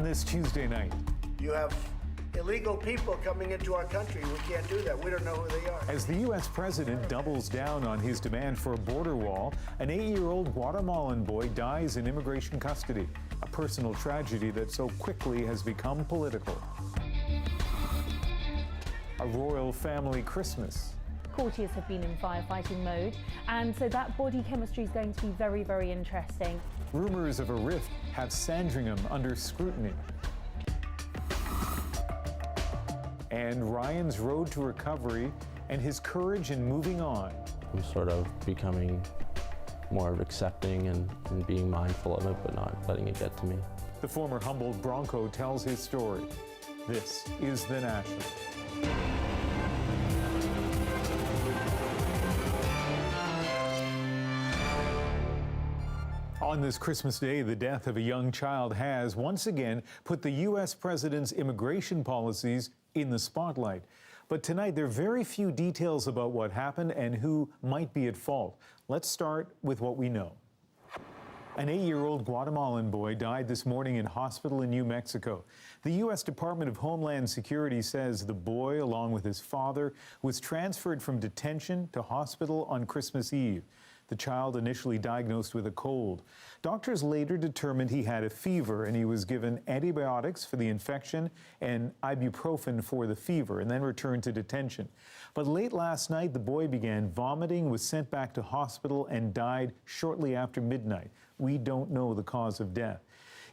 on this Tuesday night. You have illegal people coming into our country. We can't do that. We don't know who they are. As the U.S. president doubles down on his demand for a border wall, an 8-year-old Guatemalan boy dies in immigration custody, a personal tragedy that so quickly has become political. A royal family Christmas. Courtiers have been in firefighting mode, and so that body chemistry is going to be very, very interesting. Rumors of a rift have Sandringham under scrutiny. And Ryan's road to recovery and his courage in moving on. I'm sort of becoming more accepting and being mindful of it, but not letting it get to me. The former Humboldt Bronco tells his story. This is The National. On this Christmas Day, the death of a young child has once again put the U.S. president's immigration policies in the spotlight. But tonight, there are very few details about what happened and who might be at fault. Let's start with what we know. An 8-year-old Guatemalan boy died this morning in hospital in New Mexico. The U.S. Department of Homeland Security says the boy, along with his father, was transferred from detention to hospital on Christmas Eve. The child initially diagnosed with a cold. Doctors later determined he had a fever and he was given antibiotics for the infection and ibuprofen for the fever and then returned to detention. But late last night, the boy began vomiting, was sent back to hospital and died shortly after midnight. We don't know the cause of death.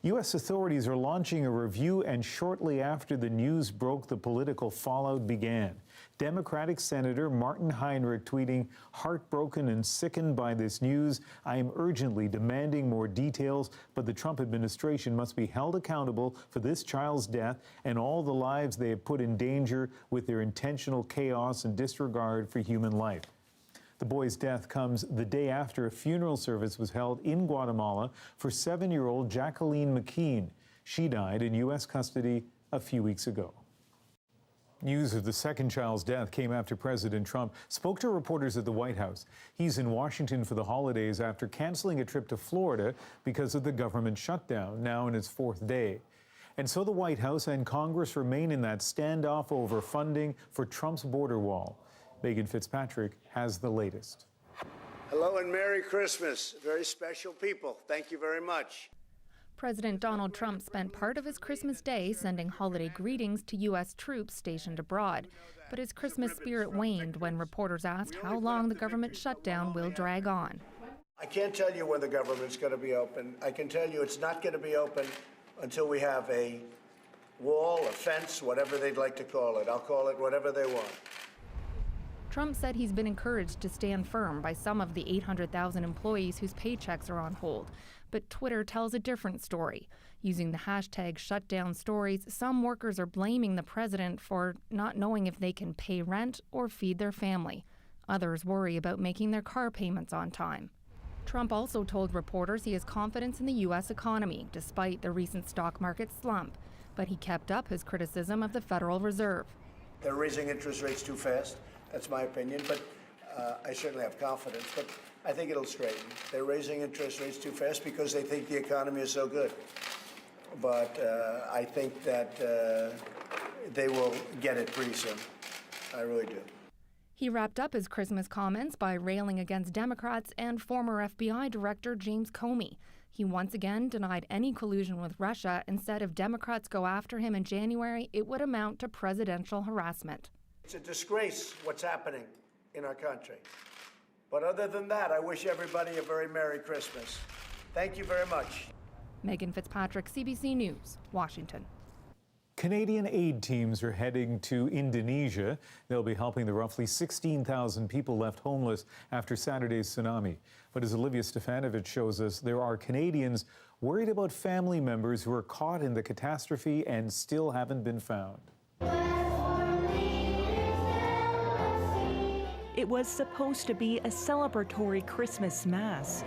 U.S. authorities are launching a review, and shortly after the news broke, the political fallout began. Democratic Senator Martin Heinrich tweeting, "Heartbroken and sickened by this news, I am urgently demanding more details, but the Trump administration must be held accountable for this child's death and all the lives they have put in danger with their intentional chaos and disregard for human life." The boy's death comes the day after a funeral service was held in Guatemala for 7-year-old Jacqueline McKean. She died in U.S. custody a few weeks ago. News of the second child's death came after President Trump spoke to reporters at the White House. He's in Washington for the holidays after canceling a trip to Florida because of the government shutdown, now in its 4th day. And so the White House and Congress remain in that standoff over funding for Trump's border wall. Megan Fitzpatrick has the latest. Hello and Merry Christmas. Very special people. Thank you very much. President Donald Trump spent part of his Christmas Day sending holiday greetings to U.S. troops stationed abroad. But his Christmas spirit waned when reporters asked how long the government shutdown will drag on. I can't tell you when the government's going to be open. I can tell you it's not going to be open until we have a wall, a fence, whatever they'd like to call it. I'll call it whatever they want. Trump said he's been encouraged to stand firm by some of the 800,000 employees whose paychecks are on hold. But Twitter tells a different story. Using the hashtag #ShutdownStories, some workers are blaming the president for not knowing if they can pay rent or feed their family. Others worry about making their car payments on time. Trump also told reporters he has confidence in the U.S. economy, despite the recent stock market slump. But he kept up his criticism of the Federal Reserve. They're raising interest rates too fast. That's my opinion, but I certainly have confidence. But I think it'll straighten. They're raising interest rates too fast because they think the economy is so good. But I think that they will get it pretty soon. I really do. He wrapped up his Christmas comments by railing against Democrats and former FBI Director James Comey. He once again denied any collusion with Russia and said if Democrats go after him in January, it would amount to presidential harassment. It's a disgrace what's happening in our country. But other than that, I wish everybody a very Merry Christmas. Thank you very much. Megan Fitzpatrick, CBC News, Washington. Canadian aid teams are heading to Indonesia. They'll be helping the roughly 16,000 people left homeless after Saturday's tsunami. But as Olivia Stefanovic shows us, there are Canadians worried about family members who are caught in the catastrophe and still haven't been found. It was supposed to be a celebratory Christmas Mass.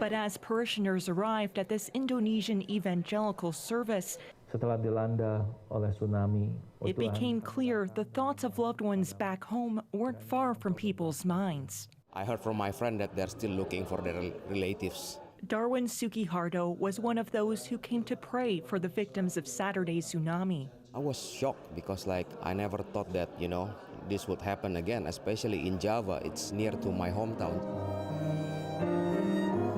But as parishioners arrived at this Indonesian evangelical service, setelah dilanda oleh tsunami, it became clear the thoughts of loved ones back home weren't far from people's minds. I heard from my friend that they're still looking for their relatives Darwin Sukihardo was one of those who came to pray for the victims of Saturday's tsunami. I was shocked because I never thought that, this would happen again, especially in Java. It's near to my hometown.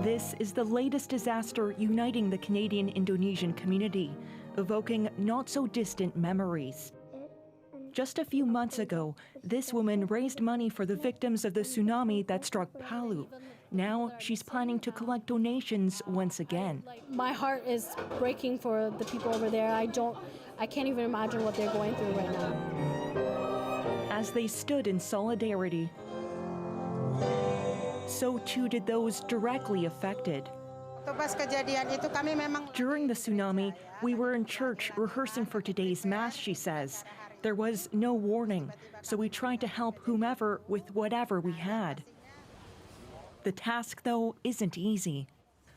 This is the latest disaster uniting the Canadian-Indonesian community, evoking not-so-distant memories. Just a few months ago, this woman raised money for the victims of the tsunami that struck Palu. Now she's planning to collect donations once again. My heart is breaking for the people over there. I can't even imagine what they're going through right now. As they stood in solidarity, so too did those directly affected. During the tsunami, we were in church rehearsing for today's Mass, she says. There was no warning, so we tried to help whomever with whatever we had. The task, though, isn't easy.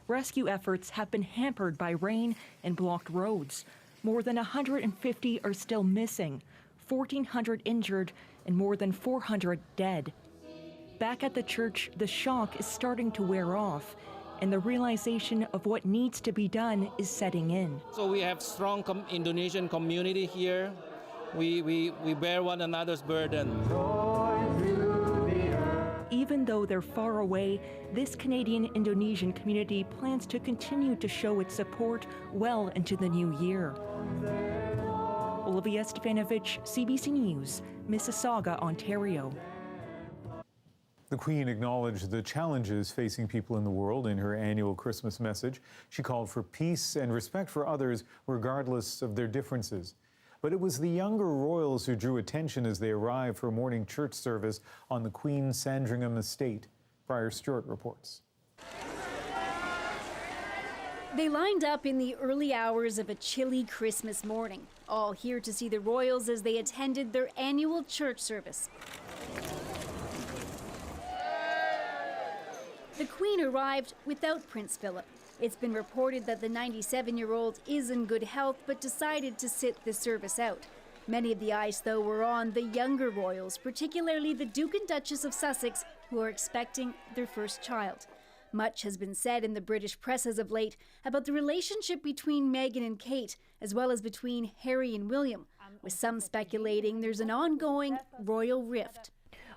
Rescue efforts have been hampered by rain and blocked roads. More than 150 are still missing, 1,400 injured, and more than 400 dead. Back at the church, the shock is starting to wear off, and the realization of what needs to be done is setting in. So we have strong Indonesian community here. We bear one another's burden. Even though they're far away, this Canadian-Indonesian community plans to continue to show its support well into the new year. Olivia Stefanovic, CBC News, Mississauga, Ontario. The Queen acknowledged the challenges facing people in the world in her annual Christmas message. She called for peace and respect for others, regardless of their differences. But it was the younger royals who drew attention as they arrived for a morning church service on the Queen's Sandringham estate. Briar Stewart reports. They lined up in the early hours of a chilly Christmas morning, all here to see the royals as they attended their annual church service. The Queen arrived without Prince Philip. It's been reported that the 97-year-old is in good health but decided to sit the service out. Many of the eyes, though, were on the younger royals, particularly the Duke and Duchess of Sussex, who are expecting their first child. Much has been said in the British press as of late about the relationship between Meghan and Kate, as well as between Harry and William, with some speculating there's an ongoing royal rift.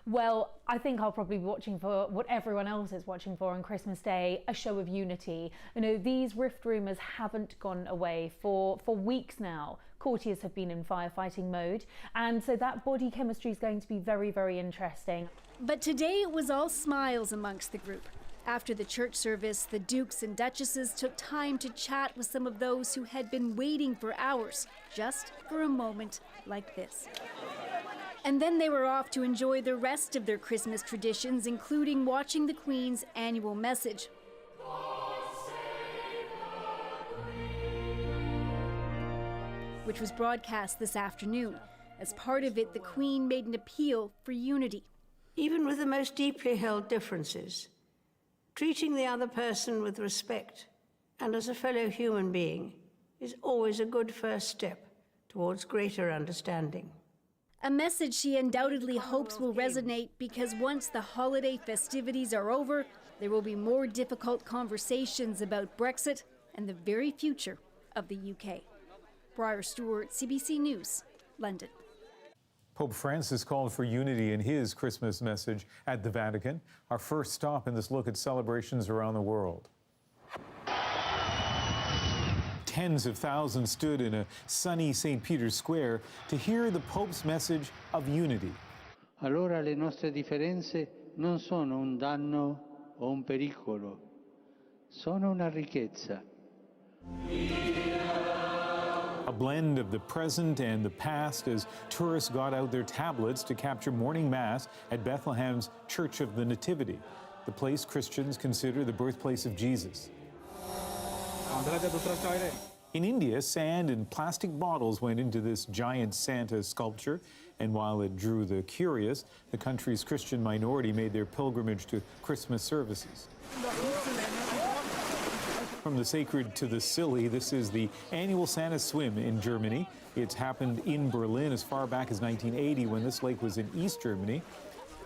Well, I think I'll probably be watching for what everyone else is watching for on Christmas Day, a show of unity. You know, these rift rumours haven't gone away for weeks now. Courtiers have been in firefighting mode, and so that body chemistry is going to be very, very interesting. But today it was all smiles amongst the group. After the church service, the dukes and duchesses took time to chat with some of those who had been waiting for hours, just for a moment like this. And then they were off to enjoy the rest of their Christmas traditions, including watching the Queen's annual message. Which was broadcast this afternoon. As part of it, the Queen made an appeal for unity. Even with the most deeply held differences, treating the other person with respect and as a fellow human being is always a good first step towards greater understanding. A message she undoubtedly hopes will resonate because once the holiday festivities are over, there will be more difficult conversations about Brexit and the very future of the UK. Briar Stewart, CBC News, London. Pope Francis called for unity in his Christmas message at the Vatican. Our first stop in this look at celebrations around the world. Tens of thousands stood in a sunny St. Peter's Square to hear the Pope's message of unity. Allora le nostre differenze non sono un danno o un pericolo, sono una ricchezza. A blend of the present and the past as tourists got out their tablets to capture morning mass at Bethlehem's Church of the Nativity, the place Christians consider the birthplace of Jesus. In India, sand and plastic bottles went into this giant Santa sculpture, and while it drew the curious, the country's Christian minority made their pilgrimage to Christmas services. From the sacred to the silly, this is the annual Santa swim in Germany. It's happened in Berlin as far back as 1980 when this lake was in East Germany.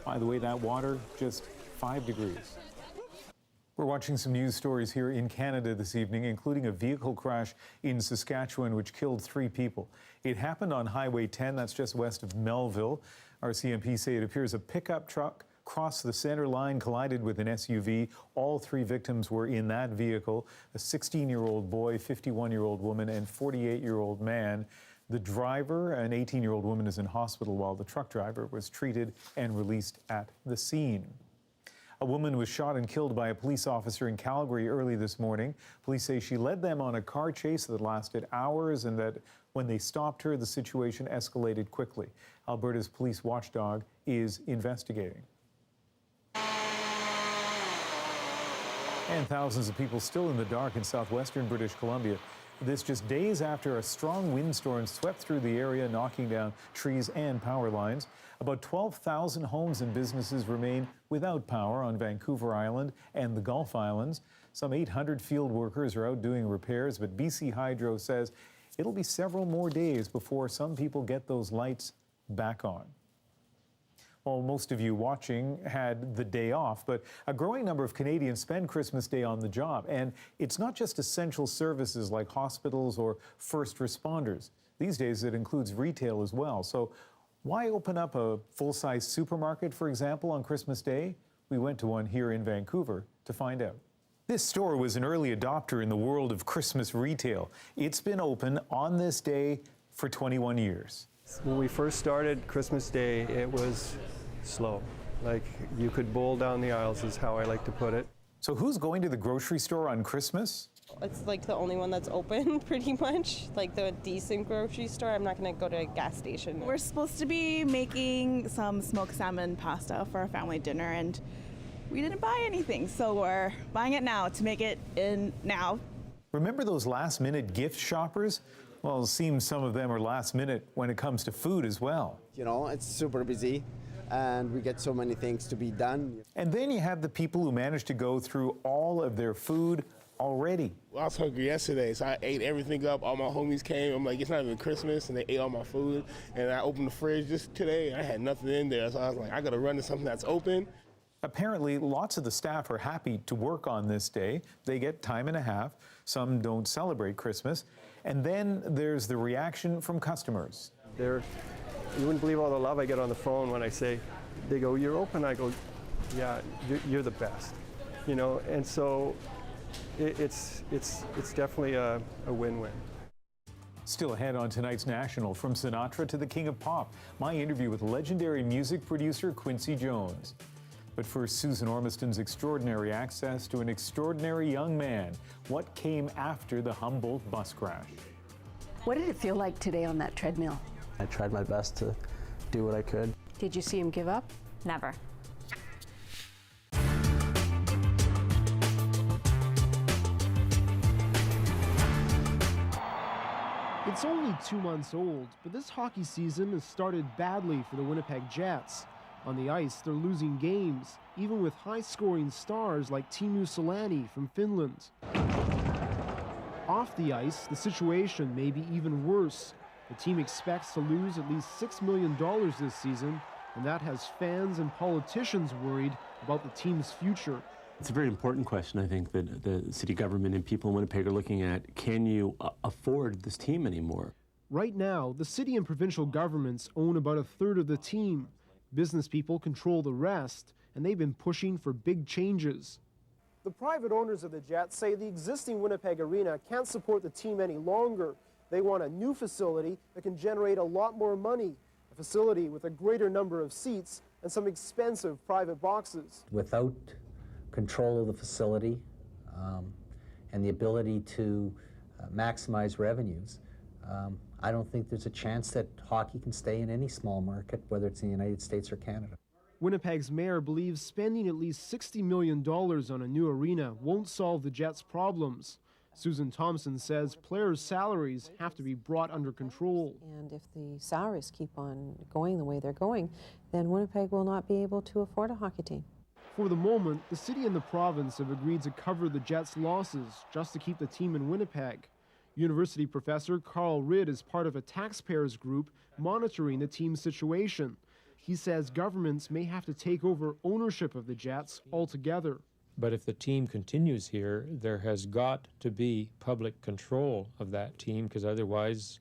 By the way, that water, just 5 degrees. We're watching some news stories here in Canada this evening, including a vehicle crash in Saskatchewan which killed 3 people. It happened on Highway 10, that's just west of Melville. RCMP say it appears a pickup truck crossed the center line, collided with an SUV. All 3 victims were in that vehicle, a 16-year-old boy, 51-year-old woman, and 48-year-old man. The driver, an 18-year-old woman, is in hospital while the truck driver was treated and released at the scene. A woman was shot and killed by a police officer in Calgary early this morning. Police say she led them on a car chase that lasted hours and that when they stopped her, the situation escalated quickly. Alberta's police watchdog is investigating. And thousands of people still in the dark in southwestern British Columbia. This just days after a strong windstorm swept through the area, knocking down trees and power lines. About 12,000 homes and businesses remain without power on Vancouver Island and the Gulf Islands. Some 800 field workers are out doing repairs, but BC Hydro says it'll be several more days before some people get those lights back on. Well, most of you watching had the day off, but a growing number of Canadians spend Christmas Day on the job. And it's not just essential services like hospitals or first responders. These days, it includes retail as well. So why open up a full-size supermarket, for example, on Christmas Day? We went to one here in Vancouver to find out. This store was an early adopter in the world of Christmas retail. It's been open on this day for 21 years. When we first started Christmas Day, it was slow. Like, you could bowl down the aisles is how I like to put it. So who's going to the grocery store on Christmas? It's like the only one that's open, pretty much. Like the decent grocery store. I'm not going to go to a gas station. We're supposed to be making some smoked salmon pasta for our family dinner, and we didn't buy anything, so we're buying it now to make it in now. Remember those last-minute gift shoppers? Well, it seems some of them are last minute when it comes to food as well. You know, it's super busy and we get so many things to be done. And then you have the people who manage to go through all of their food already. Well, I was hungry yesterday, so I ate everything up. All my homies came. I'm like, it's not even Christmas, and they ate all my food. And I opened the fridge just today, and I had nothing in there. So I was like, I got to run to something that's open. Apparently, lots of the staff are happy to work on this day. They get time and a half. Some don't celebrate Christmas. And then there's the reaction from customers. You wouldn't believe all the love I get on the phone when I say, they go, "You're open?" I go, "Yeah, you're the best." You know, and so it's definitely a win-win. Still ahead on tonight's National, from Sinatra to the King of Pop, my interview with legendary music producer Quincy Jones. But first, Susan Ormiston's extraordinary access to an extraordinary young man. What came after the Humboldt bus crash? What did it feel like today on that treadmill? I tried my best to do what I could. Did you see him give up? Never. It's only 2 months old, but this hockey season has started badly for the Winnipeg Jets. On the ice, they're losing games, even with high-scoring stars like Teemu Selanne from Finland. Off the ice, the situation may be even worse. The team expects to lose at least $6 million this season, and that has fans and politicians worried about the team's future. It's a very important question, I think, that the city government and people in Winnipeg are looking at. Can you afford this team anymore? Right now, the city and provincial governments own about a third of the team. Business people control the rest, and they've been pushing for big changes. The private owners of the Jets say the existing Winnipeg Arena can't support the team any longer. They want a new facility that can generate a lot more money, a facility with a greater number of seats and some expensive private boxes. Without control of the facility and the ability to maximize revenues, I don't think there's a chance that hockey can stay in any small market, whether it's in the United States or Canada. Winnipeg's mayor believes spending at least $60 million on a new arena won't solve the Jets' problems. Susan Thompson says players' salaries have to be brought under control. And if the salaries keep on going the way they're going, then Winnipeg will not be able to afford a hockey team. For the moment, the city and the province have agreed to cover the Jets' losses just to keep the team in Winnipeg. University professor Carl Ridd is part of a taxpayers group monitoring the team's situation. He says governments may have to take over ownership of the Jets altogether. But if the team continues here, there has got to be public control of that team, because otherwise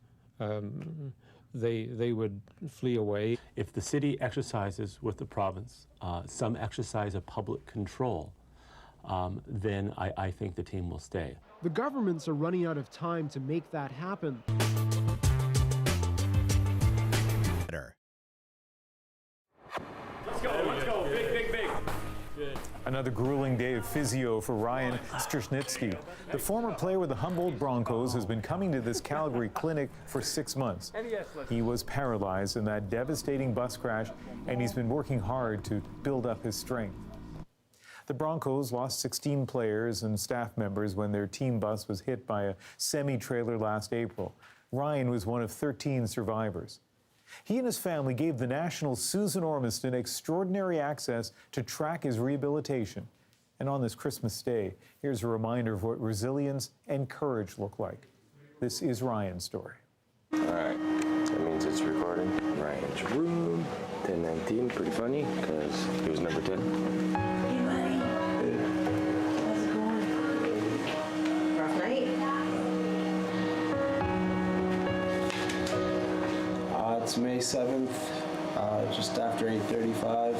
they would flee away. If the city exercises with the province some exercise of public control, then I think the team will stay. The governments are running out of time to make that happen. Let's go, big. Another grueling day of physio for Ryan Strasnitsky. The former player with the Humboldt Broncos has been coming to this Calgary clinic for 6 months. He was paralyzed in that devastating bus crash, and he's been working hard to build up his strength. The Broncos lost 16 players and staff members when their team bus was hit by a semi-trailer last April. Ryan was one of 13 survivors. He and his family gave the National Susan Ormiston extraordinary access to track his rehabilitation. And on this Christmas Day, here's a reminder of what resilience and courage look like. This is Ryan's story. All right, that means it's recording. Ryan's room, 1019, pretty funny, because he was number 10. Hey, buddy. How's it going? Rough night? It's May 7th, just after 8:35.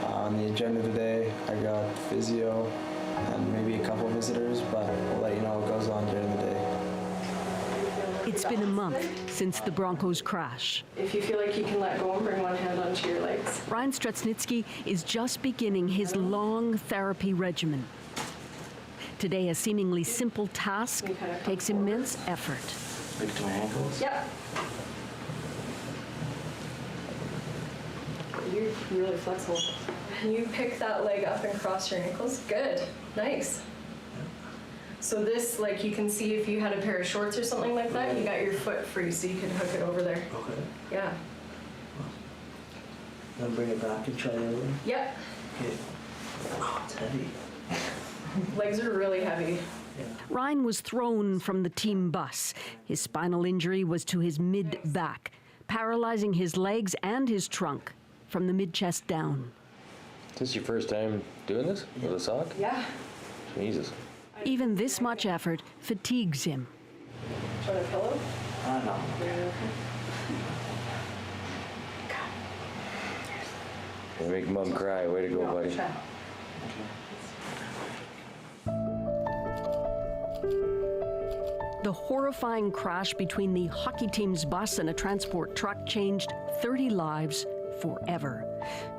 On the agenda today, I got physio and maybe a couple visitors, but we'll let you know what goes on during the day. It's been a month since the Broncos crash. If you feel like you can let go and bring one hand onto your legs. Ryan Strasnitsky is just beginning his long therapy regimen. Today, a seemingly simple task takes immense effort. Big toe ankles? Yep. You're really flexible. You pick that leg up and cross your ankles. Good. Nice. So this, like, you can see if you had a pair of shorts or something like that, you got your foot free, so you can hook it over there. Okay. Yeah. Then bring it back and try the other one? Yep. Okay. Oh, it's heavy. Legs are really heavy. Ryan was thrown from the team bus. His spinal injury was to his mid-back, paralyzing his legs and his trunk from the mid-chest down. Is this your first time doing this with a sock? Yeah. Jesus. Even this much effort fatigues him. Do you want a pillow? No. You make Mom cry. Way to go, buddy. The horrifying crash between the hockey team's bus and a transport truck changed 30 lives forever.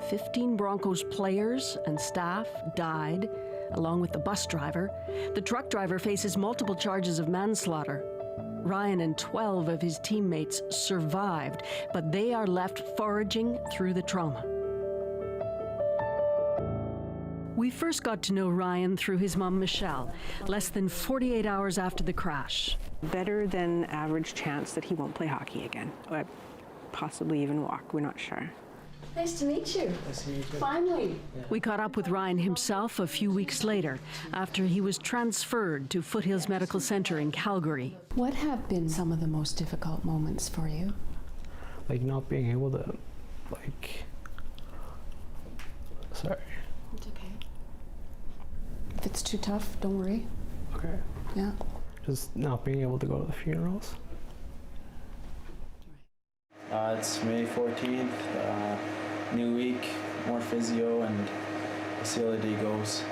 15 Broncos players and staff died, along with the bus driver. The truck driver faces multiple charges of manslaughter. Ryan and 12 of his teammates survived, but they are left foraging through the trauma. We first got to know Ryan through his mom, Michelle, less than 48 hours after the crash. Better than average chance that he won't play hockey again, or possibly even walk, we're not sure. Nice to meet you. Nice to meet you. Finally. We caught up with Ryan himself a few weeks later, after he was transferred to Foothills Medical Center in Calgary. What have been some of the most difficult moments for you? Like not being able to, sorry. It's okay. If it's too tough, don't worry. Okay. Yeah. Just not being able to go to the funerals. It's May 14th, new week, more physio, and we'll see how the day goes.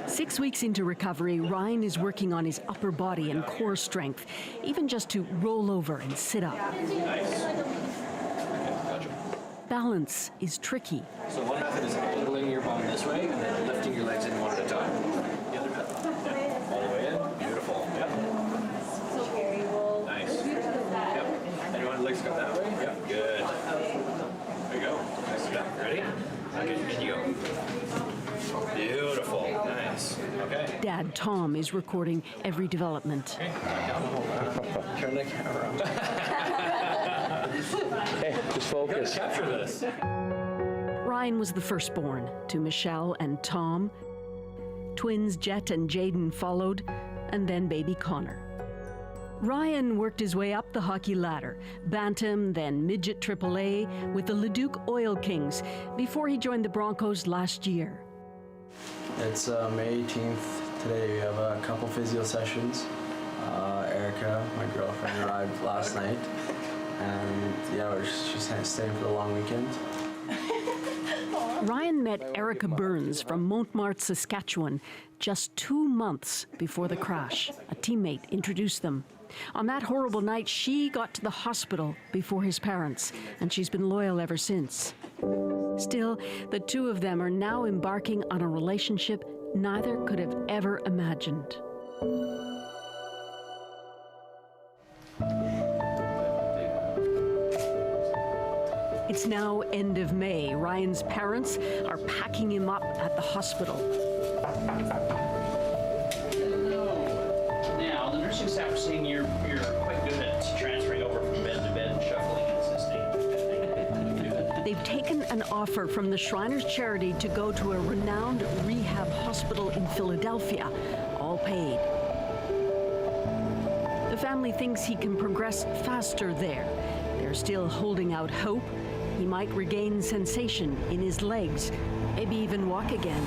6 weeks into recovery, Ryan is working on his upper body and core strength, even just to roll over and sit up. Balance is tricky. So one method is angling your bum this way and then lifting your legs in one at a time. The other method. Yep. All the way in. Beautiful. Yep. Nice. Yep. Anyone legs go that way? Yep. Good. There you go. Nice step. Ready? Okay, and you go. Beautiful. Nice. Okay. Dad Tom is recording every development. Turn the camera on. Hey, just focus. Capture this. Ryan was the firstborn to Michelle and Tom. Twins Jet and Jaden followed, and then baby Connor. Ryan worked his way up the hockey ladder, bantam, then midget AAA with the Leduc Oil Kings before he joined the Broncos last year. It's May 18th. Today we have a couple physio sessions. Erica, my girlfriend, arrived last night. And yeah, she's staying for the long weekend. Ryan met Erica Burns from Montmartre, Saskatchewan, just 2 months before the crash. A teammate introduced them. On that horrible night, she got to the hospital before his parents, and she's been loyal ever since. Still, the two of them are now embarking on a relationship neither could have ever imagined. It's now end of May. Ryan's parents are packing him up at the hospital. Now, the nursing staff are saying you're quite good at transferring over from bed to bed, shuffling and assisting. They've taken an offer from the Shriners Charity to go to a renowned rehab hospital in Philadelphia, all paid. The family thinks he can progress faster there. They're still holding out hope. He might regain sensation in his legs, maybe even walk again.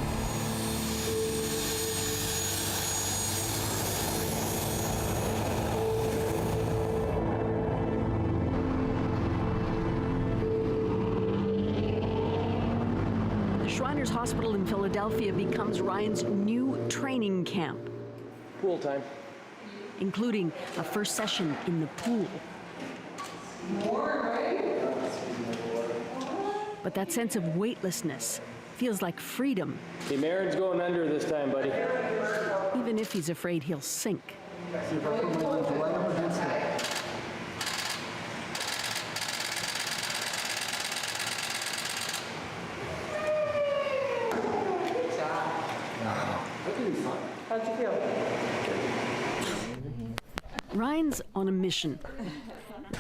The Shriners Hospital in Philadelphia becomes Ryan's new training camp. Pool time. Including a first session in the pool. But that sense of weightlessness feels like freedom. Hey, Marin's going under this time, buddy. Even if he's afraid he'll sink. How'd you feel? Ryan's on a mission.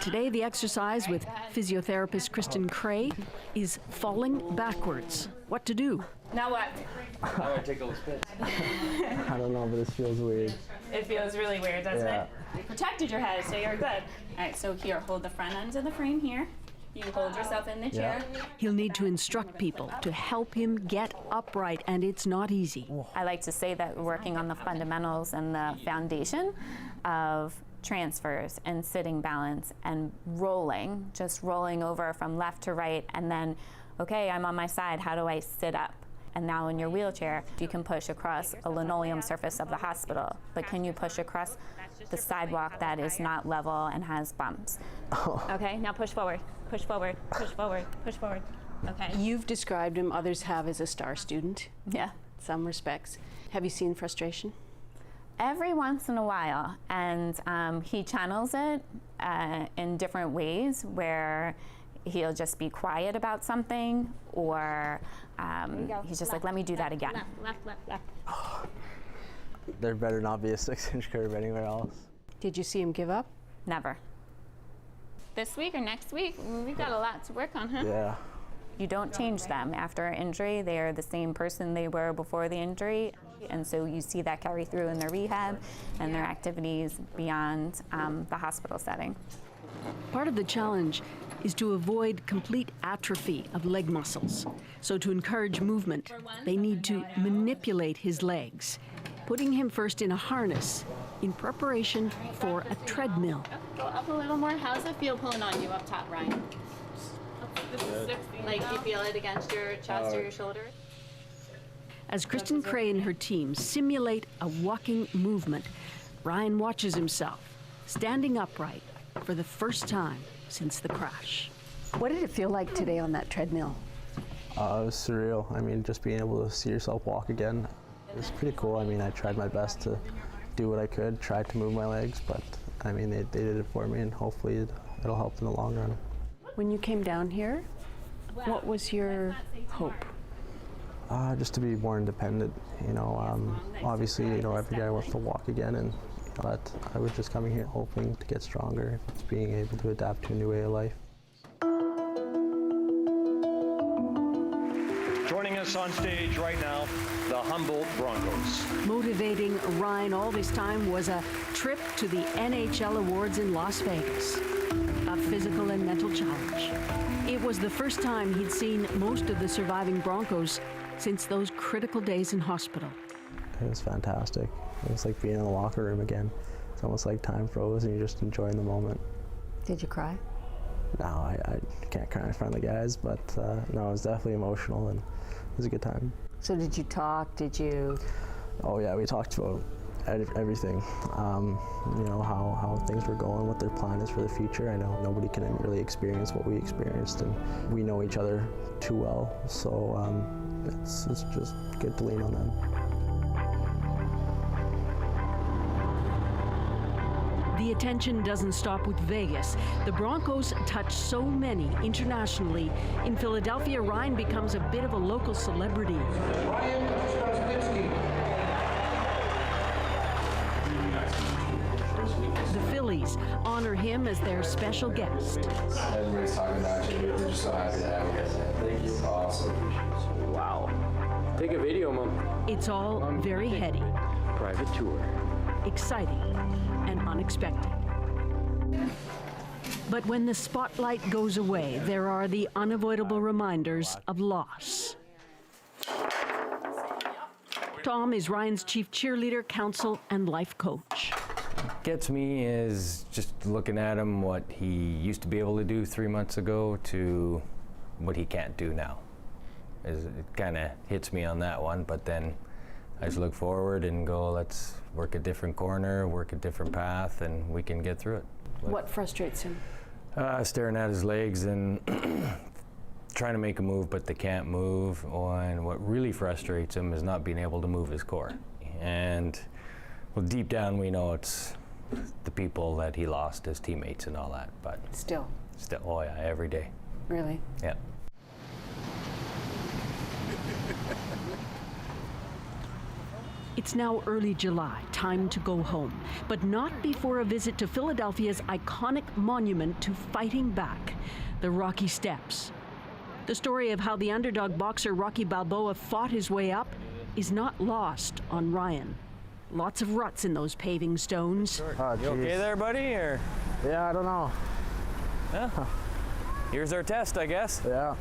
Today, the exercise with physiotherapist Kristen Cray is falling backwards. What to do? Now what? Now I take a little spin. I don't know, but this feels weird. It feels really weird, doesn't it? You protected your head, so you're good. All right, so here, hold the front end of the frame here. You hold yourself in the chair. He'll need to instruct people to help him get upright, and it's not easy. I like to say that we're working on the fundamentals and the foundation of transfers and sitting balance and rolling, just rolling over from left to right, and then, okay, I'm on my side, how do I sit up? And now in your wheelchair, you can push across a linoleum surface of the hospital, but can you push across the sidewalk that is not level and has bumps? Okay, now push forward, push forward, push forward, push forward. Okay. You've described him, others have, as a star student. Yeah. In some respects. Have you seen frustration? Every once in a while, and he channels it in different ways where he'll just be quiet about something, or he's just like, let me do that again. Left. There better not be a 6-inch curve anywhere else. Did you see him give up? Never. This week or next week, we've got a lot to work on, huh? Yeah. You don't change them after an injury. They are the same person they were before the injury. And so you see that carry through in their rehab and their activities beyond the hospital setting. Part of the challenge is to avoid complete atrophy of leg muscles. So to encourage movement, they need to manipulate his legs, putting him first in a harness in preparation for a treadmill. Go up a little more. How's it feel pulling on you up top, Ryan? This is 60. Like you feel it against your chest or your shoulder? As Kristen Cray and her team simulate a walking movement, Ryan watches himself, standing upright for the first time since the crash. What did it feel like today on that treadmill? It was surreal. I mean, just being able to see yourself walk again, it was pretty cool. I mean, I tried my best to do what I could, tried to move my legs, but I mean, they did it for me, and hopefully it'll help in the long run. When you came down here, what was your hope? Just to be more independent, you know. Obviously, you know, every guy wants to walk again, and but I was just coming here hoping to get stronger, being able to adapt to a new way of life. Joining us on stage right now, the Humboldt Broncos. Motivating Ryan all this time was a trip to the NHL Awards in Las Vegas, a physical and mental challenge. It was the first time he'd seen most of the surviving Broncos since those critical days in hospital. It was fantastic. It was like being in the locker room again. It's almost like time froze and you're just enjoying the moment. Did you cry? No, I can't cry in front of the guys, but no, it was definitely emotional and it was a good time. So did you talk? Did you? Oh yeah, we talked about everything. You know, how things were going, what their plan is for the future. I know nobody can really experience what we experienced, and we know each other too well, so it's just good to lean on them. The attention doesn't stop with Vegas. The Broncos touch so many internationally. In Philadelphia, Ryan becomes a bit of a local celebrity. The Phillies honor him as their special guest. Everybody's talking about you. We're just so happy to have you. Thank you. Awesome. Wow. Take a video, Mom. It's all very heady, Private tour. exciting, and unexpected. But when the spotlight goes away, there are the unavoidable reminders of loss. Tom is Ryan's chief cheerleader, counsel, and life coach. Gets me is just looking at him, what he used to be able to do 3 months ago to what he can't do now. It kind of hits me on that one, but then I just look forward and go, let's work a different corner, work a different path, and we can get through it. What frustrates him? Staring at his legs and trying to make a move, but they can't move. And what really frustrates him is not being able to move his core. And well, deep down we know it's the people that he lost, his teammates and all that, but Still, oh yeah, every day. really? Yeah. It's now early July, time to go home, but not before a visit to Philadelphia's iconic monument to fighting back, the Rocky Steps. The story of how the underdog boxer Rocky Balboa fought his way up is not lost on Ryan. Lots of ruts in those paving stones. Oh, you okay there, buddy? Or? Yeah, I don't know. Yeah. Here's our test, I guess. Yeah.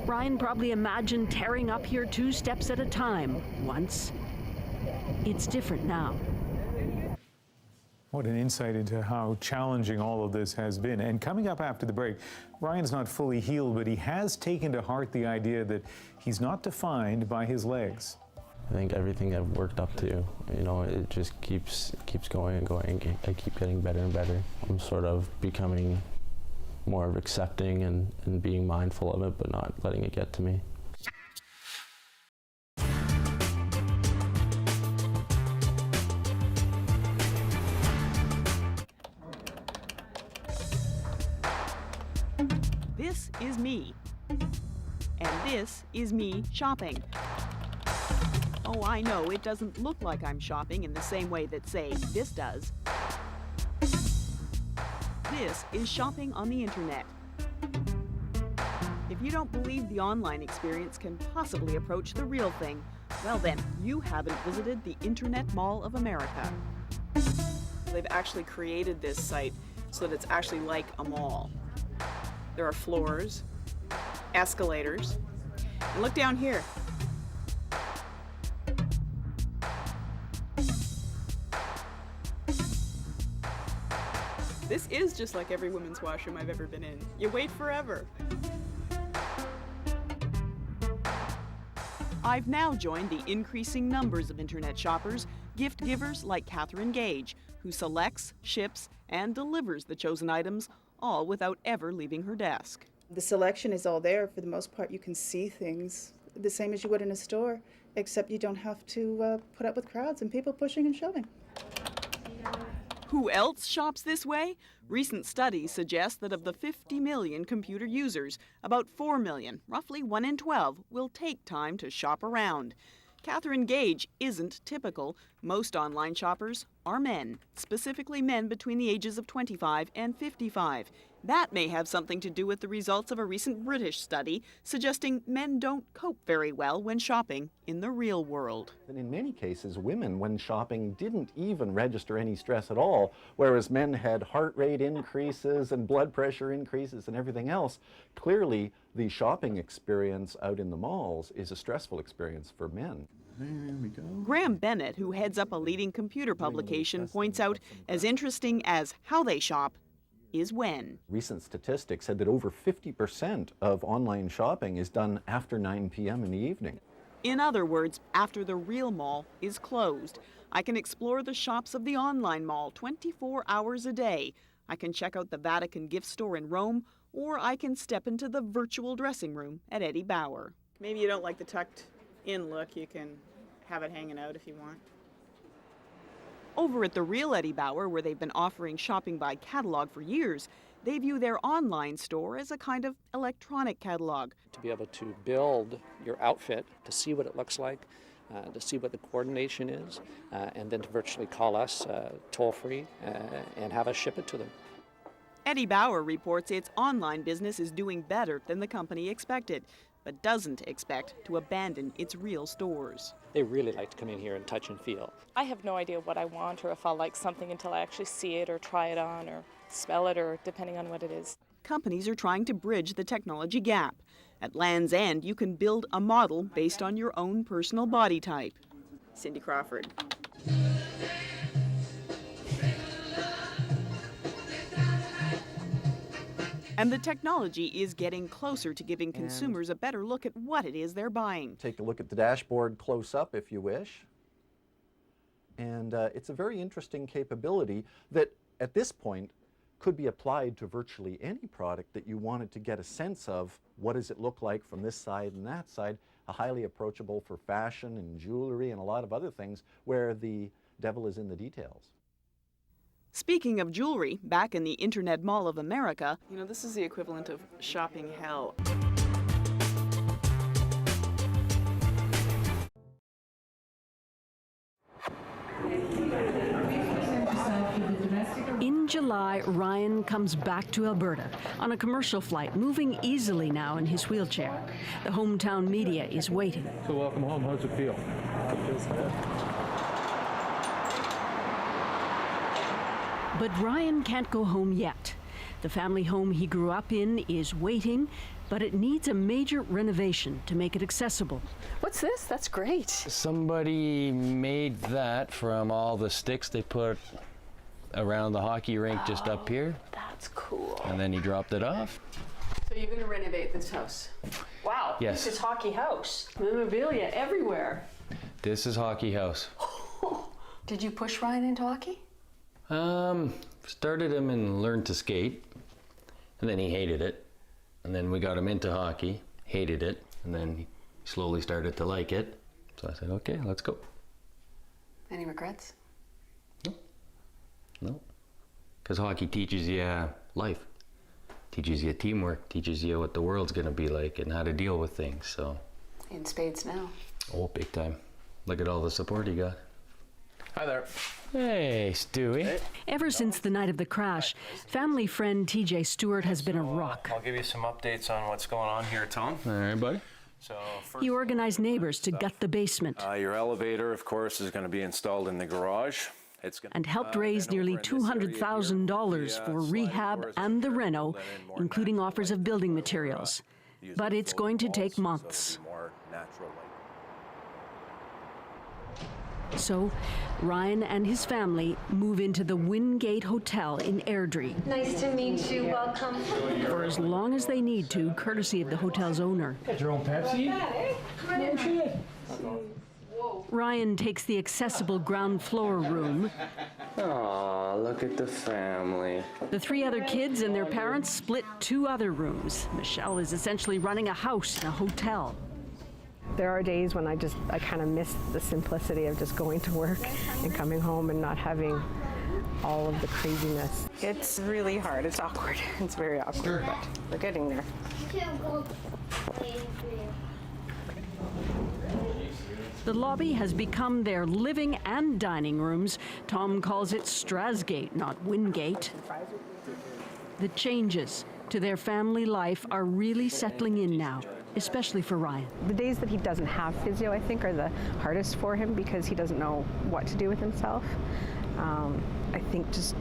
Ryan probably imagined tearing up here 2 steps at a time once. It's different now. What an insight into how challenging all of this has been. And coming up after the break, Ryan's not fully healed, but he has taken to heart the idea that he's not defined by his legs. I think everything I've worked up to, you know, it just keeps going and going. I keep getting better and better. I'm sort of becoming more of accepting and being mindful of it, but not letting it get to me. This is me. And this is me shopping. Oh, I know, it doesn't look like I'm shopping in the same way that, say, this does. This is shopping on the internet. If you don't believe the online experience can possibly approach the real thing, well then, you haven't visited the Internet Mall of America. They've actually created this site so that it's actually like a mall. There are floors, escalators, and look down here. This is just like every women's washroom I've ever been in. You wait forever. I've now joined the increasing numbers of internet shoppers, gift givers like Catherine Gage, who selects, ships, and delivers the chosen items, all without ever leaving her desk. The selection is all there. For the most part, you can see things the same as you would in a store, except you don't have to put up with crowds and people pushing and shoving. Who else shops this way? Recent studies suggest that of the 50 million computer users, about 4 million, roughly 1 in 12, will take time to shop around. Catherine Gage isn't typical. Most online shoppers are men, specifically men between the ages of 25 and 55. That may have something to do with the results of a recent British study suggesting men don't cope very well when shopping in the real world. And in many cases, women, when shopping, didn't even register any stress at all, whereas men had heart rate increases and blood pressure increases and everything else. Clearly, the shopping experience out in the malls is a stressful experience for men. There we go. Graham Bennett, who heads up a leading computer publication, points out as interesting as how they shop is when. Recent statistics said that over 50% of online shopping is done after 9 p.m. in the evening. In other words, after the real mall is closed. I can explore the shops of the online mall 24 hours a day. I can check out the Vatican gift store in Rome, or I can step into the virtual dressing room at Eddie Bauer. Maybe you don't like the tucked in look. You can have it hanging out if you want. Over at the real Eddie Bauer, where they've been offering shopping by catalog for years, they view their online store as a kind of electronic catalog. To be able to build your outfit, to see what it looks like, to see what the coordination is, and then to virtually call us toll-free and have us ship it to them. Eddie Bauer reports its online business is doing better than the company expected, but doesn't expect to abandon its real stores. They really like to come in here and touch and feel. I have no idea what I want or if I'll like something until I actually see it or try it on or smell it, or depending on what it is. Companies are trying to bridge the technology gap. At Land's End, you can build a model based on your own personal body type. Cindy Crawford. And the technology is getting closer to giving consumers a better look at what it is they're buying. Take a look at the dashboard close up if you wish. And it's a very interesting capability that at this point could be applied to virtually any product that you wanted to get a sense of what does it look like from this side and that side. Highly approachable for fashion and jewelry and a lot of other things where the devil is in the details. Speaking of jewelry, back in the Internet Mall of America, You know, this is the equivalent of shopping hell. In July, Ryan comes back to Alberta on a commercial flight, moving easily now in his wheelchair. The hometown media is waiting. So welcome home. How's it feel? It feels good. But Ryan can't go home yet. The family home he grew up in is waiting, but it needs a major renovation to make it accessible. What's this? That's great. Somebody made that from all the sticks they put around the hockey rink just up here. That's cool. And then he dropped it off. So you're going to renovate this house? Wow. Yes. This is Hockey House. Memorabilia everywhere. This is Hockey House. Did you push Ryan into hockey? Started him and learned to skate, and then he hated it. And then we got him into hockey, hated it, and then he slowly started to like it. So I said, okay, let's go. Any regrets? No, because hockey teaches you life, teaches you teamwork, teaches you what the world's gonna be like and how to deal with things, so. In spades now. Oh, big time. Look at all the support he got. Hi there. Hey, Stewie. Hey. Ever since the night of the crash, family friend TJ Stewart has been a rock. I'll give you some updates on what's going on here, Tom. All right, buddy. So He organized neighbors to gut the basement. Your elevator, of course, is going to be installed in the garage. And helped raise nearly $200,000 for rehab and the reno, including offers of building materials. But it's going to take months. So, Ryan and his family move into the Wingate Hotel in Airdrie. Nice to meet you. Welcome. For as long as they need to, courtesy of the hotel's owner. Got your own Pepsi? No shit. Ryan takes the accessible ground floor room. Aw, look at the family. The three other kids and their parents split 2 other rooms. Michelle is essentially running a house in a hotel. There are days when I kind of miss the simplicity of just going to work and coming home and not having all of the craziness. It's really hard. It's awkward. It's very awkward, but we're getting there. The lobby has become their living and dining rooms. Tom calls it Strasgate, not Wingate. The changes to their family life are really settling in now, especially for Ryan. The days that he doesn't have physio, I think, are the hardest for him because he doesn't know what to do with himself. I think just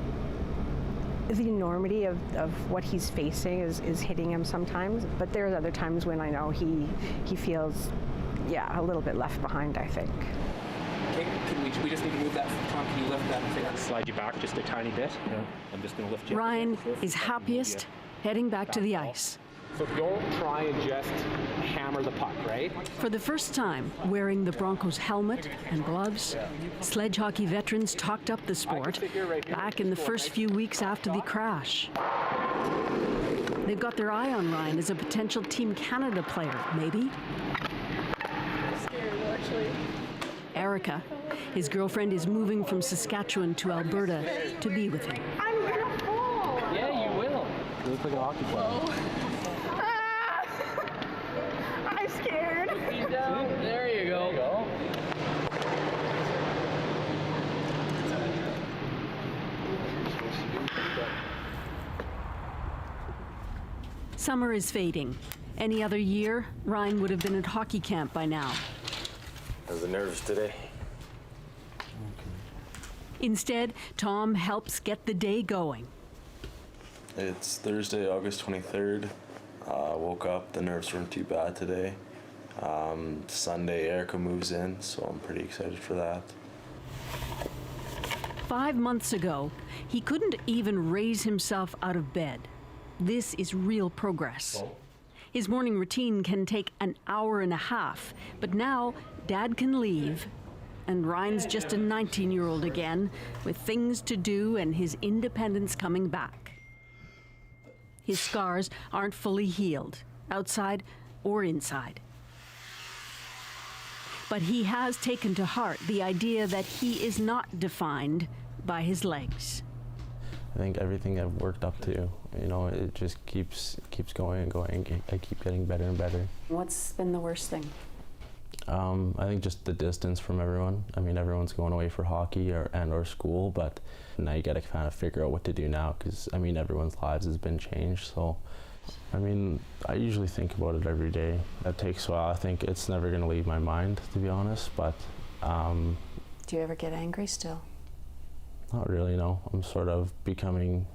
the enormity of what he's facing is hitting him sometimes, but there's other times when I know he feels, yeah, a little bit left behind, I think. Okay, we just need to move that. Tom, can you lift that and slide you back just a tiny bit? Yeah. I'm just going to lift you. Ryan is happiest heading back to the ice. So don't try and just hammer the puck, right? For the first time, wearing the Broncos helmet and gloves, sledge hockey veterans talked up the sport back in the first few weeks after the crash. They've got their eye on Ryan as a potential Team Canada player, maybe. Scary, actually. Erica, his girlfriend, is moving from Saskatchewan to Alberta to be with him. I'm gonna fall. Yeah, you will. You look like a hockey player. I'm scared. There you go. Summer is fading. Any other year, Ryan would have been at hockey camp by now. How's the nerves today? Instead, Tom helps get the day going. It's Thursday, August 23rd. Woke up, the nerves weren't too bad today. Sunday, Erica moves in, so I'm pretty excited for that. 5 months ago, he couldn't even raise himself out of bed. This is real progress. His morning routine can take an hour and a half, but now Dad can leave, and Ryan's just a 19-year-old again, with things to do and his independence coming back. His scars aren't fully healed, outside or inside. But he has taken to heart the idea that he is not defined by his legs. I think everything I've worked up to, you know, it just keeps going and going. I keep getting better and better. What's been the worst thing? I think just the distance from everyone. I mean, everyone's going away for hockey or school, but now you got to kind of figure out what to do now because, I mean, everyone's lives has been changed. So, I mean, I usually think about it every day. That takes a while. I think it's never going to leave my mind, to be honest, but... Do you ever get angry still? Not really, no. I'm sort of becoming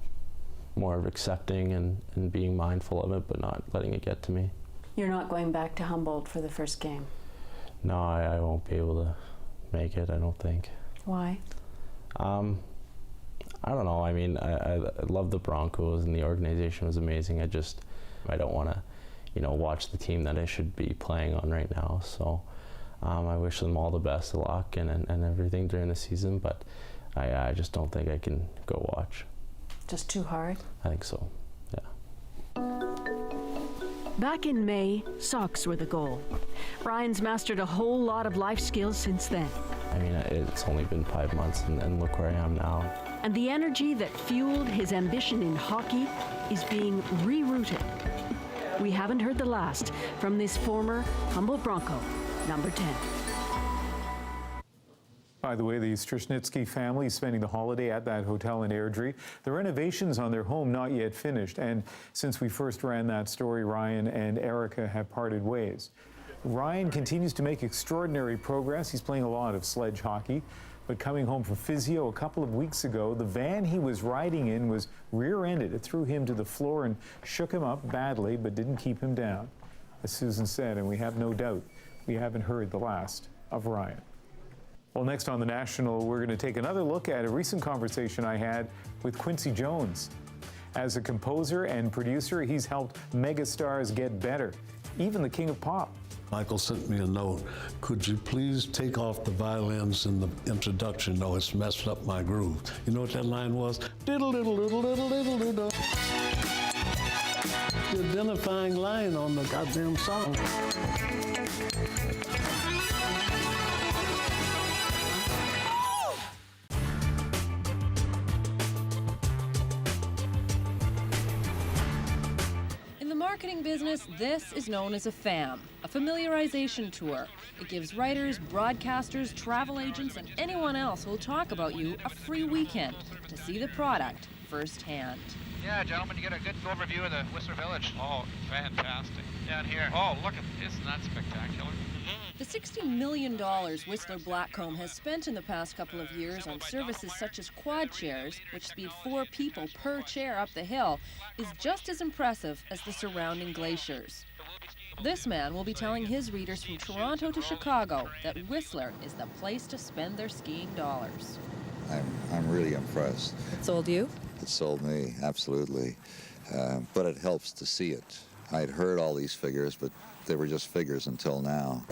more of accepting and being mindful of it, but not letting it get to me. You're not going back to Humboldt for the first game? No, I won't be able to make it, I don't think. Why? I don't know. I mean, I love the Broncos and the organization was amazing. I don't want to, you know, watch the team that I should be playing on right now. So I wish them all the best of luck and everything during the season, but I just don't think I can go watch. Just too hard? I think so, yeah. Back in May, socks were the goal. Ryan's mastered a whole lot of life skills since then. I mean, it's only been 5 months and look where I am now. And the energy that fueled his ambition in hockey is being rerouted. We haven't heard the last from this former Humboldt Bronco, number 10. By the way, the Strashnitsky family is spending the holiday at that hotel in Airdrie. The renovations on their home not yet finished, and since we first ran that story, Ryan and Erica have parted ways. Ryan continues to make extraordinary progress. He's playing a lot of sledge hockey, but coming home from physio a couple of weeks ago, the van he was riding in was rear-ended. It threw him to the floor and shook him up badly, but didn't keep him down. As Susan said, and we have no doubt, we haven't heard the last of Ryan. Well, next on The National, we're going to take another look at a recent conversation I had with Quincy Jones. As a composer and producer, he's helped megastars get better, even the king of pop. Michael sent me a note. Could you please take off the violins in the introduction? No, it's messed up my groove. You know what that line was? Diddle, diddle, diddle, diddle, diddle, diddle. The identifying line on the goddamn song. Marketing business, this is known as a FAM, a familiarization tour. It gives writers, broadcasters, travel agents, and anyone else who will talk about you a free weekend to see the product firsthand. Yeah, gentlemen, you get a good overview of the Whistler Village. Oh, fantastic. Down here. Oh, look at this. Isn't that spectacular? The $60 million Whistler Blackcomb has spent in the past couple of years on services such as quad chairs, which speed 4 people per chair up the hill, is just as impressive as the surrounding glaciers. This man will be telling his readers from Toronto to Chicago that Whistler is the place to spend their skiing dollars. I'm really impressed. It sold you? It sold me, absolutely. But it helps to see it. I'd heard all these figures, but they were just figures until now.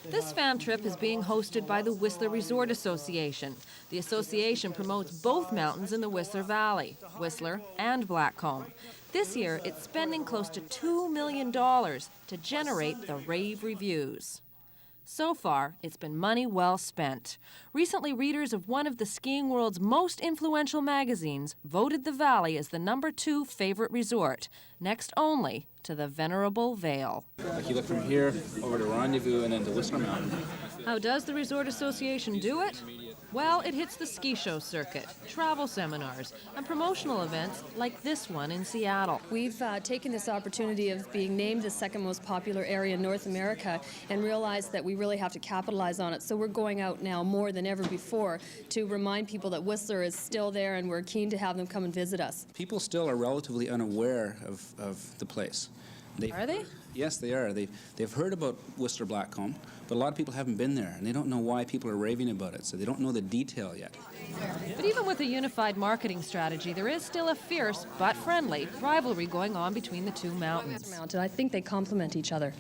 This fan trip is being hosted by the Whistler Resort Association. The association promotes both mountains in the Whistler Valley, Whistler and Blackcomb. This year, it's spending close to $2 million to generate the rave reviews. So far, it's been money well spent. Recently, readers of one of the skiing world's most influential magazines voted the Valley as the #2 favorite resort, next only to the venerable Vale. Like you look from here over to Rendezvous and then to Whistler Mountain. How does the Resort Association do it? Well, it hits the ski show circuit, travel seminars, and promotional events like this one in Seattle. We've taken this opportunity of being named the second most popular area in North America and realized that we really have to capitalize on it. So we're going out now more than ever before to remind people that Whistler is still there and we're keen to have them come and visit us. People still are relatively unaware of the place. Are they? Yes, they are. They've heard about Whistler Blackcomb, but a lot of people haven't been there, and they don't know why people are raving about it, so they don't know the detail yet. But even with a unified marketing strategy, there is still a fierce but friendly rivalry going on between the two mountains. I think they complement each other.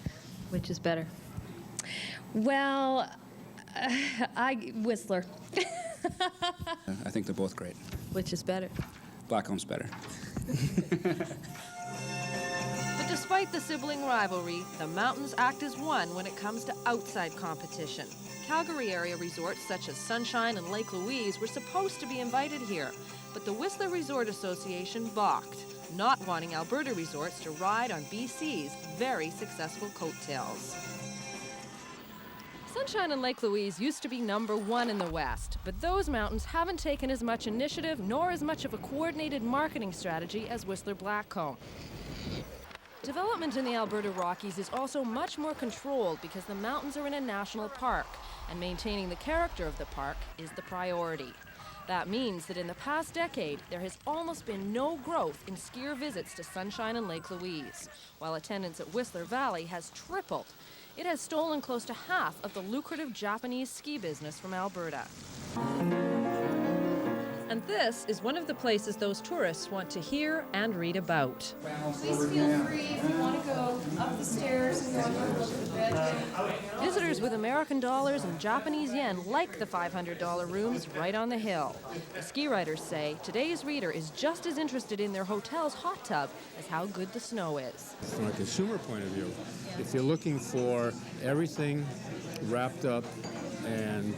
Which is better? Well, Whistler. I think they're both great. Which is better? Blackcomb's better. But despite the sibling rivalry, the mountains act as one when it comes to outside competition. Calgary area resorts such as Sunshine and Lake Louise were supposed to be invited here, but the Whistler Resort Association balked, not wanting Alberta resorts to ride on BC's very successful coattails. Sunshine and Lake Louise used to be #1 in the West, but those mountains haven't taken as much initiative nor as much of a coordinated marketing strategy as Whistler Blackcomb. Development in the Alberta Rockies is also much more controlled because the mountains are in a national park, and maintaining the character of the park is the priority. That means that in the past decade, there has almost been no growth in skier visits to Sunshine and Lake Louise, while attendance at Whistler Valley has tripled. It has stolen close to half of the lucrative Japanese ski business from Alberta. And this is one of the places those tourists want to hear and read about. Please feel free if you want to go up the stairs and go and look at the bed. Visitors with American dollars and Japanese yen like the $500 rooms right on the hill. The ski riders say today's reader is just as interested in their hotel's hot tub as how good the snow is. From a consumer point of view, if you're looking for everything wrapped up and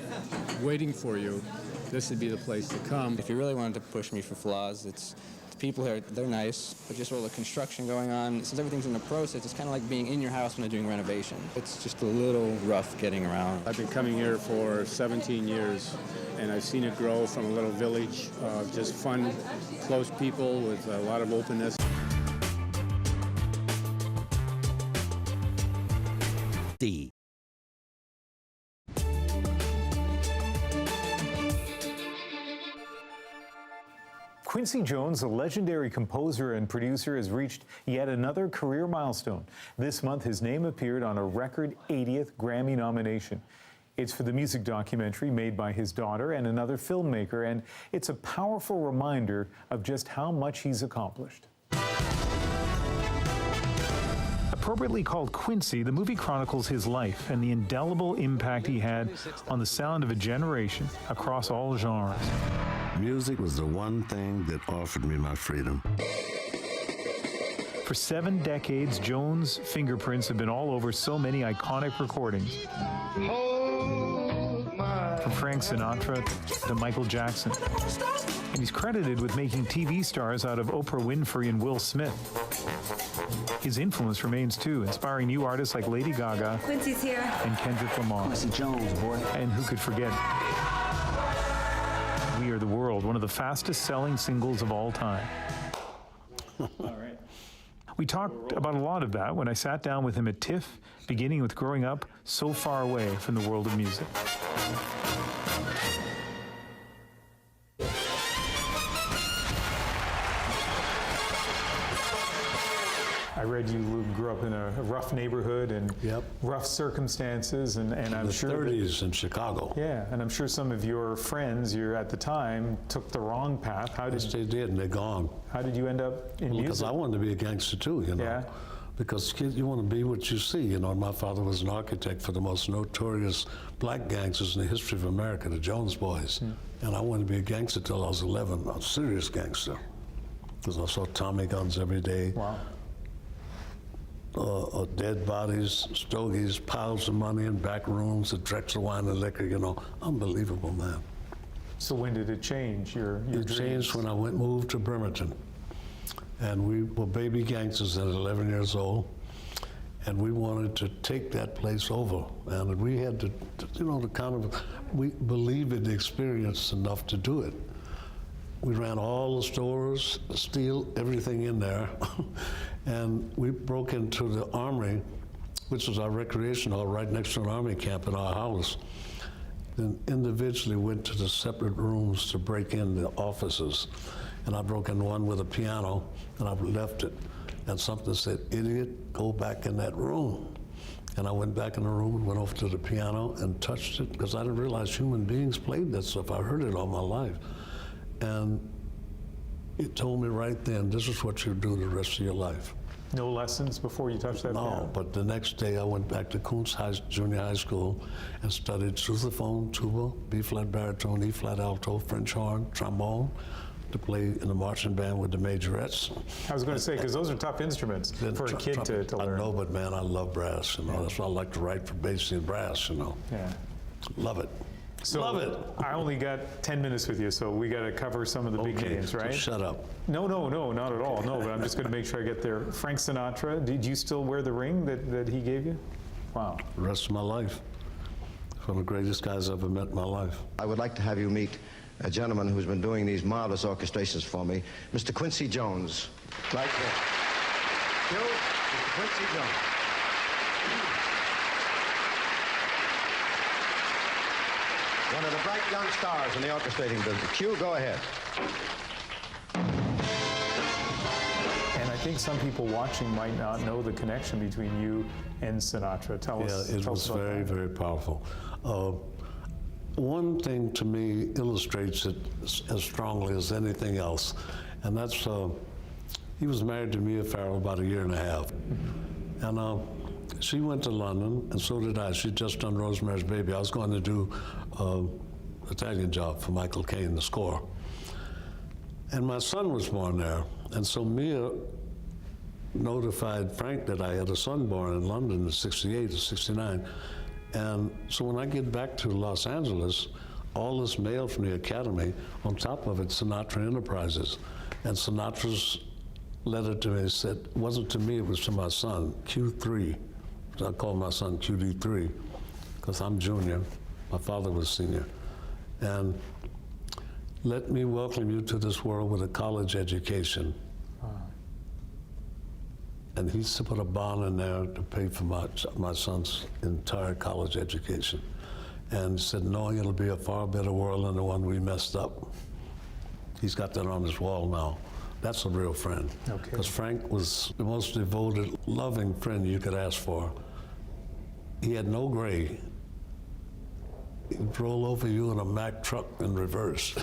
waiting for you, this would be the place to come. If you really wanted to push me for flaws, it's the people here, they're nice, but just all the construction going on, since everything's in the process, it's kind of like being in your house when they're doing renovation. It's just a little rough getting around. I've been coming here for 17 years, and I've seen it grow from a little village of just fun, close people with a lot of openness. D. Quincy Jones, a legendary composer and producer, has reached yet another career milestone. This month, his name appeared on a record 80th Grammy nomination. It's for the music documentary made by his daughter and another filmmaker, and it's a powerful reminder of just how much he's accomplished. Appropriately called Quincy, the movie chronicles his life and the indelible impact he had on the sound of a generation across all genres. Music was the one thing that offered me my freedom. For 7 decades, Jones' fingerprints have been all over so many iconic recordings. From Frank Sinatra to Michael Jackson. And he's credited with making TV stars out of Oprah Winfrey and Will Smith. His influence remains too, inspiring new artists like Lady Gaga Quincy's here. and Kendrick Lamar. Quincy Jones, boy. And who could forget We Are the World, one of the fastest selling singles of all time. We talked about a lot of that when I sat down with him at TIFF, beginning with growing up so far away from the world of music. I read you grew up in a rough neighborhood and rough circumstances, and I'm sure the 30s in Chicago. Yeah, and I'm sure some of your friends at the time took the wrong path. Yes, they did, and they're gone. How did you end up in music? Because I wanted to be a gangster too, you know. Yeah. Because kids, you want to be what you see, you know. My father was an architect for the most notorious black gangsters in the history of America, the Jones Boys. And I wanted to be a gangster till I was 11, a serious gangster. Because I saw Tommy guns every day. Wow. Dead bodies, stogies, piles of money in back rooms, the Drexel wine and liquor, you know. Unbelievable, man. So when did it change, your It changed when I moved to Bremerton. And we were baby gangsters at 11 years old. And we wanted to take that place over. And we had to, you know, we believed in the experience enough to do it. We ran all the stores, steal everything in there. And we broke into the Armory, which was our recreation hall right next to an Army camp in our house. Then individually went to the separate rooms to break in the offices. And I broke in one with a piano, and I left it. And something said, "Idiot, go back in that room." And I went back in the room and went over to the piano and touched it, because I didn't realize human beings played that stuff. I heard it all my life. And it told me right then, this is what you do the rest of your life. No lessons before you touched that piano? No, but the next day I went back to Kuntz Junior High School and studied sousaphone, tuba, B-flat baritone, E-flat alto, French horn, trombone, to play in the marching band with the majorettes. I was going to say, because those are tough instruments for a kid to learn. I know, but man, I love brass, you know. That's why I like to write for bass and brass, you know. Yeah. Love it. So Love it. I only got 10 minutes with you, so we got to cover some of the big names, right? So shut up. No, not at all. No, but I'm just going to make sure I get there. Frank Sinatra, did you still wear the ring that he gave you? Wow. The rest of my life. One of the greatest guys I've ever met in my life. I would like to have you meet a gentleman who's been doing these marvelous orchestrations for me, Mr. Quincy Jones. Right there. Q, Mr. Quincy Jones. One of the bright young stars in the orchestrating business. Q, go ahead. And I think some people watching might not know the connection between you and Sinatra. Tell us. Yeah, it was very, very powerful. One thing to me illustrates it as strongly as anything else, and that's he was married to Mia Farrow about 1.5 years. And she went to London, and so did I. She'd just done Rosemary's Baby. I was going to do Italian Job for Michael Caine, the score. And my son was born there, and so Mia notified Frank that I had a son born in London in '68 or '69. And so when I get back to Los Angeles, all this mail from the Academy, on top of it, Sinatra Enterprises. And Sinatra's letter to me said, it wasn't to me, it was to my son, Q3. I call my son QD3, because I'm junior. My father was senior. And let me welcome you to this world with a college education. And he put a bond in there to pay for my son's entire college education. And he said, knowing it'll be a far better world than the one we messed up. He's got that on his wall now. That's a real friend. Because Frank was the most devoted, loving friend you could ask for. He had no gray. He'd roll over you in a Mack truck in reverse,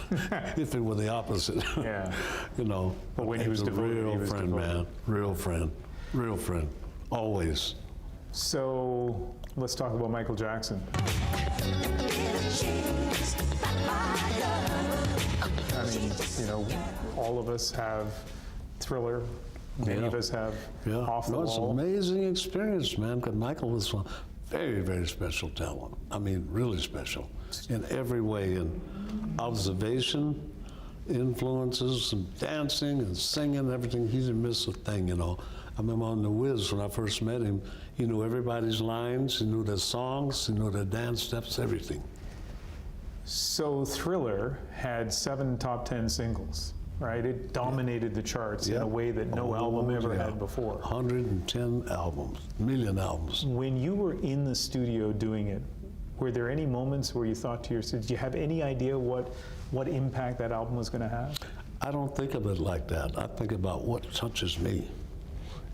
if it were the opposite. Yeah. You know. But when he was devoted, real he was friend, devoted. man. Real friend. Real friend. Always. So let's talk about Michael Jackson. I mean, you know, all of us have Thriller. Many of us have Off the It's Wall. an amazing experience, man, because Michael was a very, very special talent. I mean, really special in every way, in observation, influences, and dancing and singing and everything. He didn't miss a thing, you know. I remember on The Wiz, when I first met him, he knew everybody's lines, he knew their songs, he knew their dance steps, everything. So Thriller had 7 top 10 singles. right? It dominated the charts in a way that no album ever had before. 110 albums, million albums. When you were in the studio doing it, were there any moments where you thought to yourself, did you have any idea what impact that album was going to have? I don't think of it like that. I think about what touches me.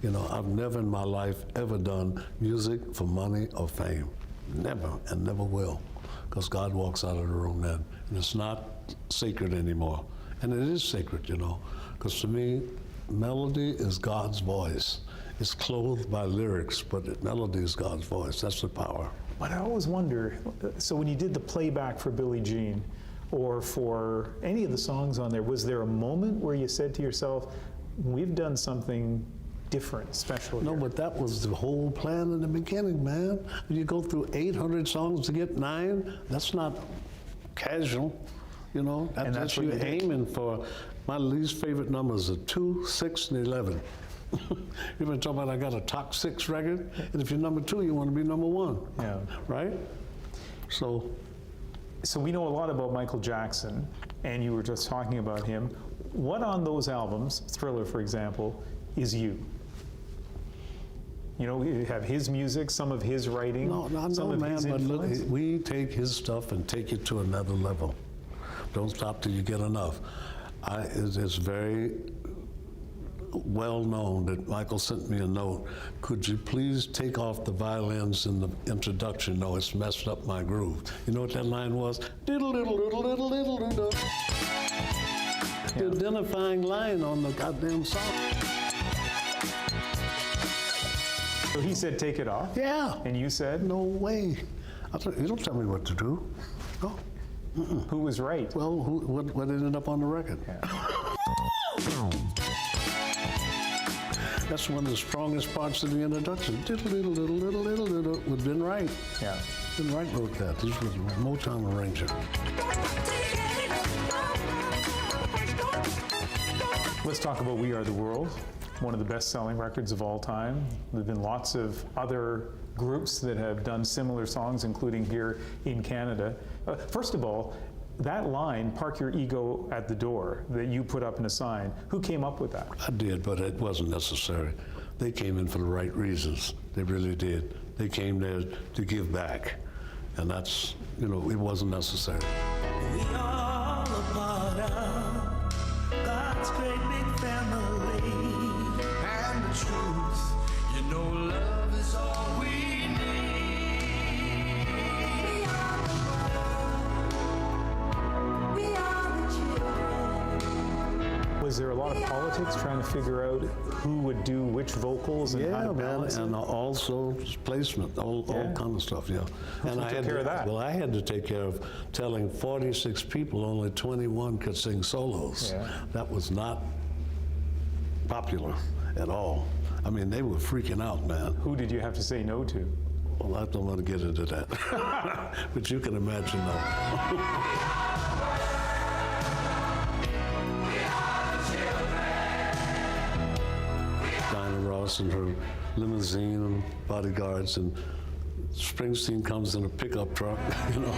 You know, I've never in my life ever done music for money or fame. Never, and never will. Because God walks out of the room then. And it's not sacred anymore. And it is sacred, you know. Because to me, melody is God's voice. It's clothed by lyrics, but melody is God's voice. That's the power. But I always wonder, so when you did the playback for Billie Jean, or for any of the songs on there, was there a moment where you said to yourself, we've done something different, special No, here? but that was the whole plan in the beginning, man. You go through 800 songs to get 9, that's not casual, you know? That's what you're aiming for. My least favorite numbers are 2, 6, and 11. You've been talking about I got a top 6 record, and if you're number 2, you want to be number 1. Yeah. Right? So we know a lot about Michael Jackson, and you were just talking about him. What on those albums, Thriller, for example, is you? You know, you have his music, some of his writing, some of his influence. Look, we take his stuff and take it to another level. Don't stop till you get enough. It's very well known that Michael sent me a note. Could you please take off the violins in the introduction? No, it's messed up my groove. You know what that line was? Diddle diddle diddle diddle diddle diddle. The identifying line on the goddamn song. So he said, take it off? Yeah. And you said? No way. You don't tell me what to do. No. Who was right? Well, what ended up on the record? Yeah. That's one of the strongest parts of the introduction. Diddle diddle diddle diddle diddle diddle. With Ben Wright. Yeah. Ben Wright wrote that. This was a Motown arranger. Let's talk about We Are the World, one of the best-selling records of all time. There have been lots of other groups that have done similar songs, including here in Canada. First of all, that line, park your ego at the door, that you put up in a sign, who came up with that? I did, but it wasn't necessary. They came in for the right reasons. They really did. They came there to give back. And that's, you know, it wasn't necessary. We all a part of God's great big family. And the truth, you know, love is all we need. We are the world. We are the children. Was there a lot of politics trying to figure out who would do which vocals and how to balance it? And also placement, all kind of stuff, yeah. And I had care of that? Well, I had to take care of telling 46 people only 21 could sing solos. Yeah. That was not popular at all. I mean, they were freaking out, man. Who did you have to say no to? Well, I don't want to get into that. But you can imagine though. And her limousine and bodyguards, and Springsteen comes in a pickup truck, you know.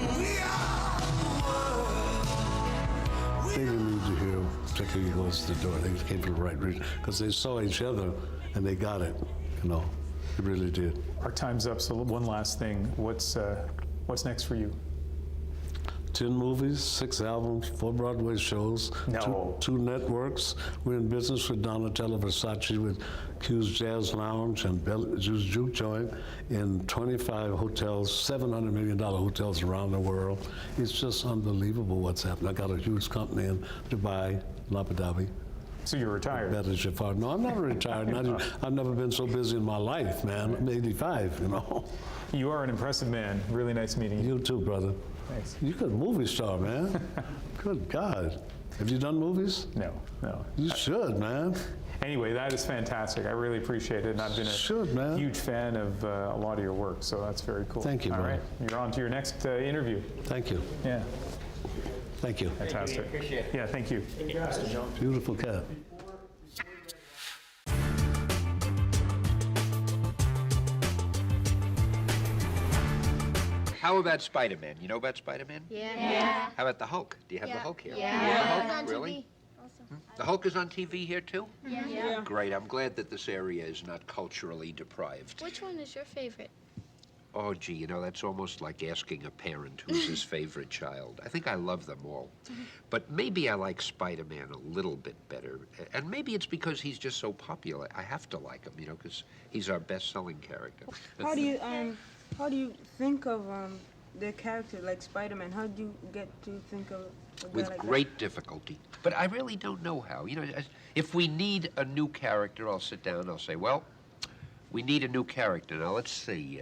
They didn't need to hear particularly he goes to the door. They came for the right reason because they saw each other and they got it, you know. They really did. Our time's up, so one last thing. What's next for you? 10 movies, 6 albums, 4 Broadway shows, No. 2 networks. We're in business with Donatella Versace with Q's Jazz Lounge and Juice Juke Joint in 25 hotels, $700 million hotels around the world. It's just unbelievable what's happened. I got a huge company in Dubai, Abu Dhabi. So you're retired? That is your father. No, I'm not retired. I've never been so busy in my life, man. I'm 85, you know. You are an impressive man. Really nice meeting you. You too, brother. Thanks. You're a movie star, man. Good God. Have you done movies? No. You should, man. Anyway, that is fantastic. I really appreciate it, and I've been a huge fan of a lot of your work, so that's very cool. Thank you, All brother. right, you're on to your next interview. Thank you. Yeah. Thank you. Fantastic. Appreciate it. Yeah, thank you. Beautiful cat. How about Spider-Man? You know about Spider-Man? Yeah. How about the Hulk? Do you have the Hulk here? Yeah. The On Hulk? Really? TV also. The Hulk is on TV here too? Yeah. Great. I'm glad that this area is not culturally deprived. Which one is your favorite? Oh, gee, you know, that's almost like asking a parent who's his favorite child. I think I love them all. But maybe I like Spider-Man a little bit better. And maybe it's because he's just so popular. I have to like him, you know, because he's our best-selling character. How do you think of the character like Spider-Man? How do you get to think of a guy With like great difficulty. But I really don't know how. You know, if we need a new character, I'll sit down and I'll say, well, we need a new character. Now, let's see.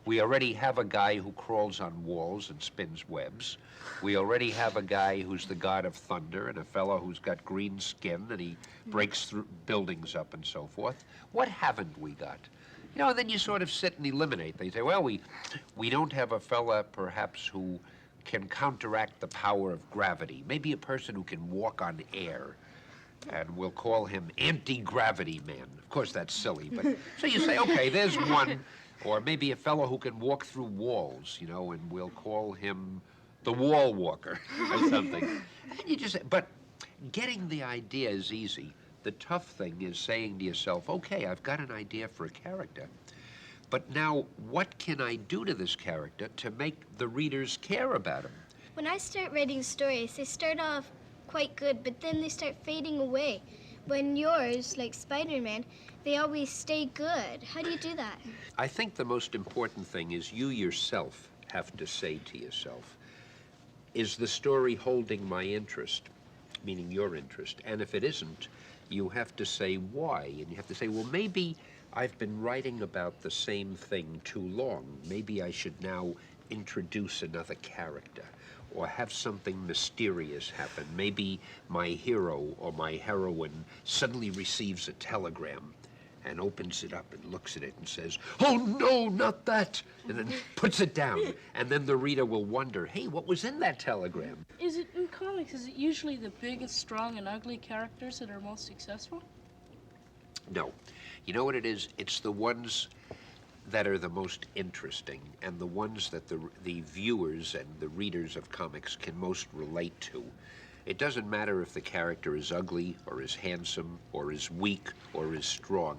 We already have a guy who crawls on walls and spins webs. We already have a guy who's the god of thunder and a fellow who's got green skin and he breaks through buildings up and so forth. What haven't we got? You know, and then you sort of sit and eliminate. They say, well, we don't have a fella perhaps who can counteract the power of gravity. Maybe a person who can walk on air. And we'll call him Anti-Gravity Man. Of course, that's silly, but so you say, okay, there's one. Or maybe a fellow who can walk through walls, you know, and we'll call him the Wall Walker or something. And you just, but getting the idea is easy. The tough thing is saying to yourself, okay, I've got an idea for a character, but now what can I do to this character to make the readers care about him? When I start writing stories, they start off quite good, but then they start fading away. When yours, like Spider-Man, they always stay good. How do you do that? I think the most important thing is you yourself have to say to yourself, is the story holding my interest, meaning your interest? And if it isn't, you have to say why. And you have to say, well, maybe I've been writing about the same thing too long. Maybe I should now introduce another character or have something mysterious happen. Maybe my hero or my heroine suddenly receives a telegram and opens it up and looks at it and says, oh no, not that, and then puts it down. And then the reader will wonder, hey, what was in that telegram? Is it in comics, is it usually the big, strong, and ugly characters that are most successful? No. You know what it is? It's the ones that are the most interesting and the ones that the viewers and the readers of comics can most relate to. It doesn't matter if the character is ugly or is handsome or is weak or is strong.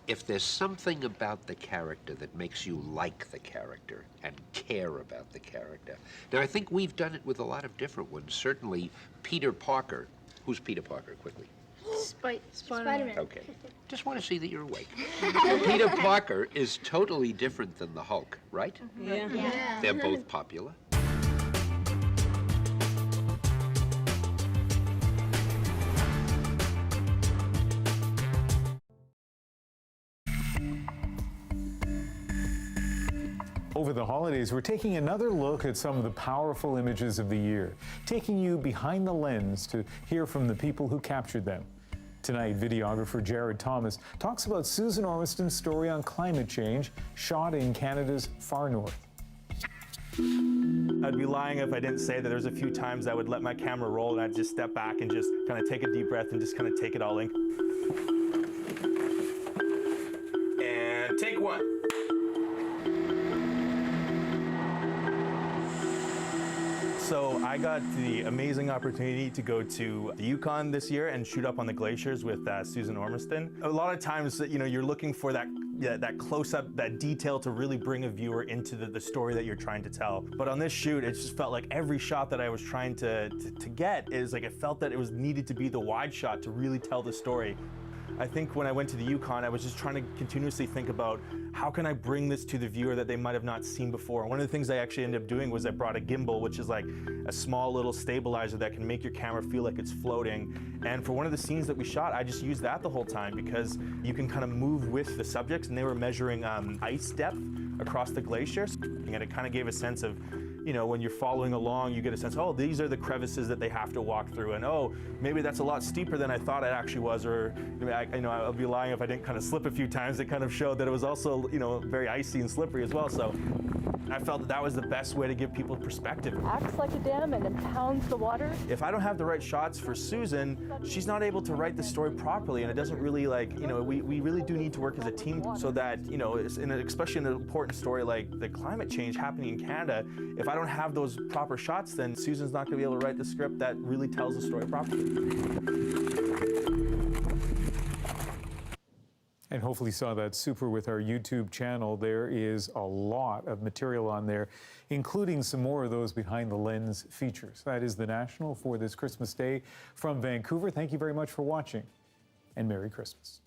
If there's something about the character that makes you like the character and care about the character. Now, I think we've done it with a lot of different ones. Certainly, Peter Parker. Who's Peter Parker, quickly? Spider-Man. Okay. Just want to see that you're awake. Peter Parker is totally different than the Hulk, right? Yeah. They're both popular. Over the holidays, we're taking another look at some of the powerful images of the year, taking you behind the lens to hear from the people who captured them. Tonight, videographer Jared Thomas talks about Susan Ormiston's story on climate change, shot in Canada's far north. I'd be lying if I didn't say that there's a few times I would let my camera roll and I'd just step back and just kind of take a deep breath and just kind of take it all in. And take one. So I got the amazing opportunity to go to the Yukon this year and shoot up on the glaciers with Susan Ormiston. A lot of times, you know, you're looking for that close-up, that detail to really bring a viewer into the story that you're trying to tell. But on this shoot, it just felt like every shot that I was trying to get is like, it felt that it was needed to be the wide shot to really tell the story. I think when I went to the Yukon, I was just trying to continuously think about how can I bring this to the viewer that they might have not seen before. One of the things I actually ended up doing was I brought a gimbal, which is like a small little stabilizer that can make your camera feel like it's floating. And for one of the scenes that we shot, I just used that the whole time because you can kind of move with the subjects, and they were measuring ice depth across the glaciers. And it kind of gave a sense of, you know, when you're following along, you get a sense, oh, these are the crevices that they have to walk through, and oh, maybe that's a lot steeper than I thought it actually was, or I'll be lying if I didn't kind of slip a few times. It kind of showed that it was also, you know, very icy and slippery as well. So I felt that that was the best way to give people perspective. Acts like a dam and impounds the water. If I don't have the right shots for Susan, she's not able to write the story properly, and it doesn't really, like, you know, we really do need to work as a team so that, you know, especially in an important story like the climate change happening in Canada, if I don't have those proper shots, then Susan's not going to be able to write the script that really tells the story properly. And hopefully saw that super with our YouTube channel. There is a lot of material on there, including some more of those behind the lens features. That is The National for this Christmas Day from Vancouver. Thank you very much for watching, and Merry Christmas.